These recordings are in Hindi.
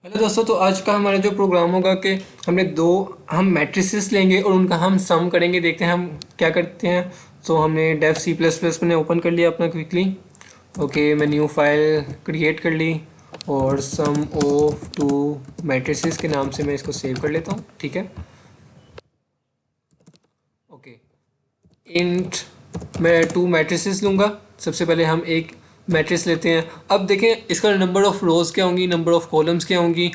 हेलो दोस्तों, तो आज का हमारा जो प्रोग्राम होगा कि हम मैट्रिसेस लेंगे और उनका हम सम करेंगे। देखते हैं हम क्या करते हैं। तो हमने डेव सी प्लस प्लस मैंने ओपन कर लिया अपना क्विकली। ओके, मैं न्यू फाइल क्रिएट कर ली और सम ऑफ टू मैट्रिसेस के नाम से मैं इसको सेव कर लेता हूँ। ठीक है। ओके, इंट मैं टू मैट्रिसेस लूँगा। सबसे पहले हम एक मैट्रिक्स लेते हैं। अब देखें इसका नंबर ऑफ़ रोज़ क्या होंगी, नंबर ऑफ़ कॉलम्स क्या होंगी।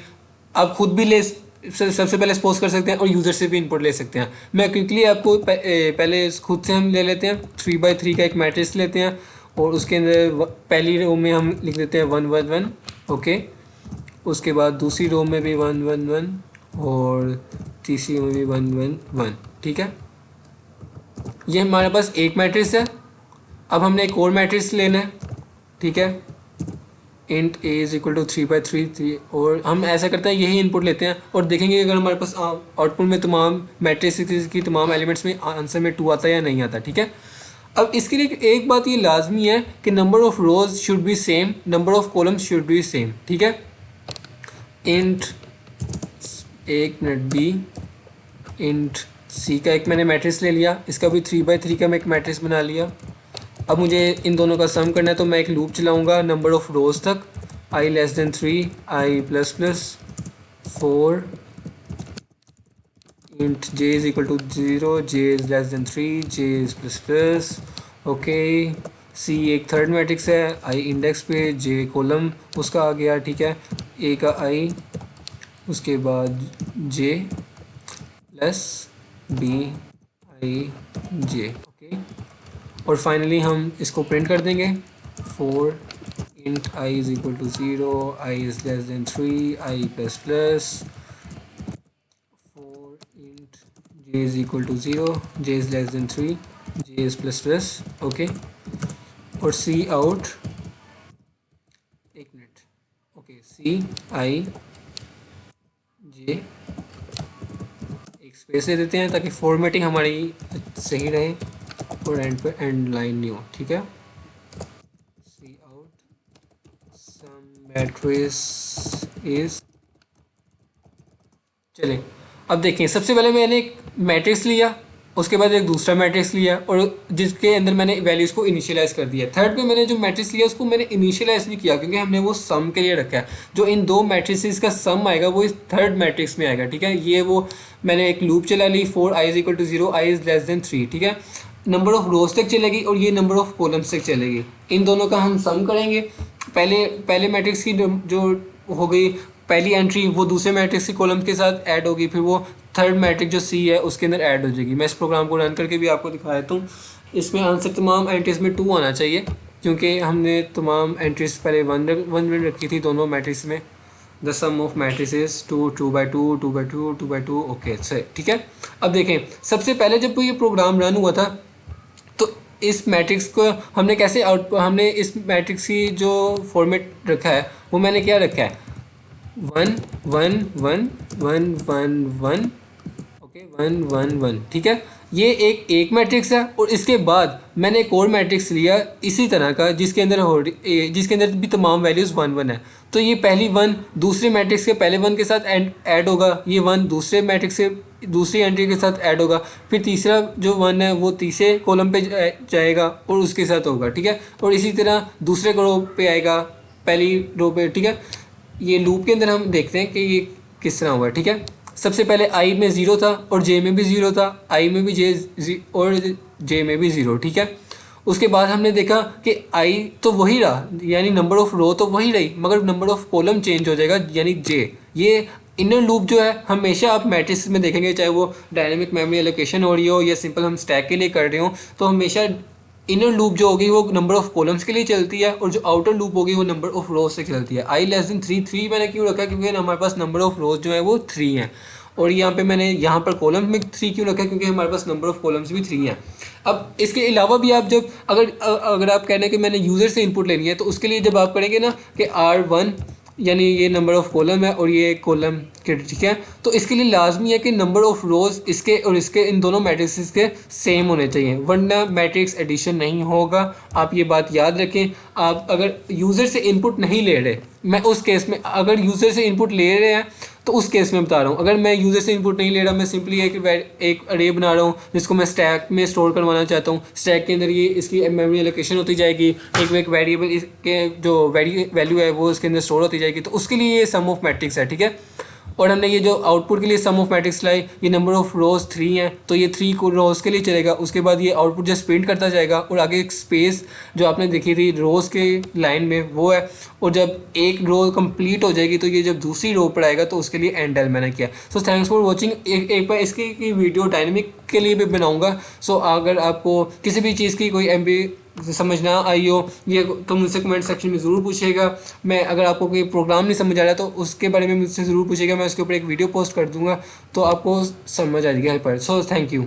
आप खुद भी सबसे पहले सपोज कर सकते हैं और यूज़र से भी इनपुट ले सकते हैं। मैं क्विकली आपको पहले खुद से हम ले लेते हैं। 3 by 3 का एक मैट्रिक्स लेते हैं और उसके अंदर पहली रो में हम लिख देते हैं 1 1 1। ओके, उसके बाद दूसरी रो में भी 1 1 1 और तीसरी में भी 1 1 1। ठीक है, ये हमारे पास एक मैट्रिक्स है। अब हमने एक और मैट्रिक्स लेना है। ठीक है, int A is equal to 3 by 3 और हम ऐसा करते हैं यही इनपुट लेते हैं और देखेंगे अगर हमारे पास आउटपुट में तमाम मैट्रिक्स की तमाम एलिमेंट्स में आंसर में 2 आता है या नहीं आता। ठीक है, अब इसके लिए एक बात ये लाजमी है कि number of rose should be same, number of columns should be same. ठीक है, इंट एक मिनट बी, इंट सी का एक मैंने मैट्रिक्स ले लिया, इसका भी 3 by 3 का मैं एक मैट्रिक्स बना लिया। अब मुझे इन दोनों का सम करना है तो मैं एक लूप चलाऊंगा नंबर ऑफ रोज तक, i less than 3, i plus plus 4, int j is equal to 0, j is less than 3, j is plus plus. Okay, c एक थर्ड मैट्रिक्स है, i इंडेक्स पे, j कॉलम उसका आ गया। ठीक है, a का i, उसके बाद j plus b i j। Okay, और फाइनली हम इसको प्रिंट कर देंगे 4 int I is equal to 0, I is less than 3, I plus plus 4 int J is equal to 0, J is less than 3, J is plus plus. Okay, और सी आउट, एक minute, okay, C I J एक स्पेस दे देते हैं ताकि फॉर्मेटिंग हमारी सही रहे और एंड पे एंड लाइन नहीं हो। ठीक है, सी आउट सम मैट्रिक्स इज, चलें अब देखें। सबसे पहले मैंने एक मैट्रिक्स लिया, उसके बाद एक दूसरा मैट्रिक्स लिया और जिसके अंदर मैंने वैल्यूज़ को इनिशियलाइज़ कर दिया। थर्ड पे मैंने जो मैट्रिक्स लिया उसको मैंने इनिशियलाइज़ नहीं किया क्योंकि हमने वो सम के लिए रखा है। जो इन दो मैट्रिक्स का सम आएगा वो इस थर्ड मैट्रिक्स में आएगा। ठीक है, ये वो मैंने एक लूप चला ली 4 i is equal to 0, i is less than 3। ठीक है, नंबर ऑफ रोज तक चलेगी और ये नंबर ऑफ कॉलम्स तक चलेगी। इन दोनों का हम सम करेंगे। पहले पहले मैट्रिक्स की जो हो गई पहली एंट्री वो दूसरे मैट्रिक्स के कॉलम के साथ ऐड होगी, फिर वो थर्ड मैट्रिक्स जो सी है उसके अंदर ऐड हो जाएगी। मैं इस प्रोग्राम को रन करके भी आपको दिखा देता हूँ। इसमें आंसर तमाम एंट्रीज में 2 आना चाहिए क्योंकि हमने तमाम एंट्रीज पहले 1 रखी थी दोनों मैट्रिक्स में। The sum of matrices 2 2 by 2 2 by 2 2 by 2। Okay सही, ठीक है। अब देखें सबसे पहले जब ये प्रोग्राम रन हुआ था तो इस मैट्रिक्स को हमने इस मैट्रिक्स की जो फॉर्मेट रखा है वो मैंने क्या रखा है 1 1 1 1 1 1। ओके, 1 1 1। ठीक है, ये एक मैट्रिक्स है और इसके बाद मैंने एक और मैट्रिक्स लिया इसी तरह का जिसके अंदर भी तमाम वैल्यूज़ 1 1 है। तो ये पहली 1 दूसरे मैट्रिक्स के पहले 1 के साथ ऐड होगा, ये 1 दूसरे मैट्रिक्स से दूसरी एंट्री के साथ ऐड होगा, फिर तीसरा जो 1 है वो तीसरे कॉलम पे जाएगा और उसके साथ होगा। ठीक है, और इसी तरह दूसरे रो पे आएगा पहली रो पे। ठीक है, ये लूप के अंदर हम देखते हैं कि ये किस तरह हुआ है। ठीक है, सबसे पहले आई में 0 था और जे में भी 0 था, आई में भी और जे में भी 0। ठीक है, उसके बाद हमने देखा कि आई तो वही रहा यानी नंबर ऑफ़ रो तो वही रही मगर नंबर ऑफ़ कॉलम चेंज हो जाएगा यानी जे। ये इनर लूप जो है हमेशा आप मैट्रिक्स में देखेंगे, चाहे वो डायनेमिक मेमोरी एलोकेशन हो रही हो या सिंपल हम स्टैक के लिए कर रहे हो, तो हमेशा इनर लूप जो होगी वो नंबर ऑफ कॉलम्स के लिए चलती है और जो आउटर लूप होगी वो नंबर ऑफ रोज से चलती है। आई लेस देन 3 3 मैंने क्यों रखा क्योंकि हमारे पास नंबर ऑफ रोज जो है वो 3 हैं और यहाँ पे मैंने यहाँ पर कॉलम में 3 क्यों रखा क्योंकि हमारे पास नंबर ऑफ कॉलम्स भी 3 हैं। अब इसके अलावा भी आप जब अगर आप कह रहे हैं कि मैंने यूज़र से इनपुट लेनी है तो उसके लिए जब आप करेंगे ना कि R1 यानी ये नंबर ऑफ़ कॉलम है और ये कॉलम के, ठीक है, तो इसके लिए लाजमी है कि नंबर ऑफ़ रोज़ इसके और इसके इन दोनों मैट्रिक्स के सेम होने चाहिए वरना मैट्रिक्स एडिशन नहीं होगा। आप ये बात याद रखें। आप अगर यूज़र से इनपुट नहीं ले रहे मैं उस केस में अगर यूज़र से इनपुट ले रहे हैं तो उस केस में बता रहा हूँ। अगर मैं यूज़र से इनपुट नहीं ले रहा, मैं सिंपली एक अरे बना रहा हूँ जिसको मैं स्टैक में स्टोर करवाना चाहता हूँ। स्टैक के अंदर ये इसकी मेमोरी एलोकेशन होती जाएगी, एक वेरिएबल के जो वैल्यू है वो इसके अंदर स्टोर होती जाएगी। तो उसके लिए ये सम ऑफ मैट्रिक्स है, ठीक है। और हमने ये जो आउटपुट के लिए सम ऑफ मैट्रिक्स लाई, ये नंबर ऑफ रोज 3 हैं, तो ये 3 को रोज के लिए चलेगा। उसके बाद ये आउटपुट जस्ट प्रिंट करता जाएगा और आगे एक स्पेस जो आपने देखी थी रोज के लाइन में वो है। और जब एक रो कंप्लीट हो जाएगी तो ये जब दूसरी रो पर आएगा तो उसके लिए एंड एल मैंने किया। So thanks for watching. एक बार इसकी वीडियो डायनेमिक के लिए भी बनाऊंगा। सो अगर आपको किसी भी चीज़ की कोई एमबी समझ ना आई हो ये तो मुझसे कमेंट सेक्शन में ज़रूर पूछिएगा। मैं अगर आपको कोई प्रोग्राम नहीं समझ आ रहा तो उसके बारे में मुझसे ज़रूर पूछिएगा, मैं उसके ऊपर एक वीडियो पोस्ट कर दूंगा तो आपको समझ आ जाएगी हेल्प। So thank you.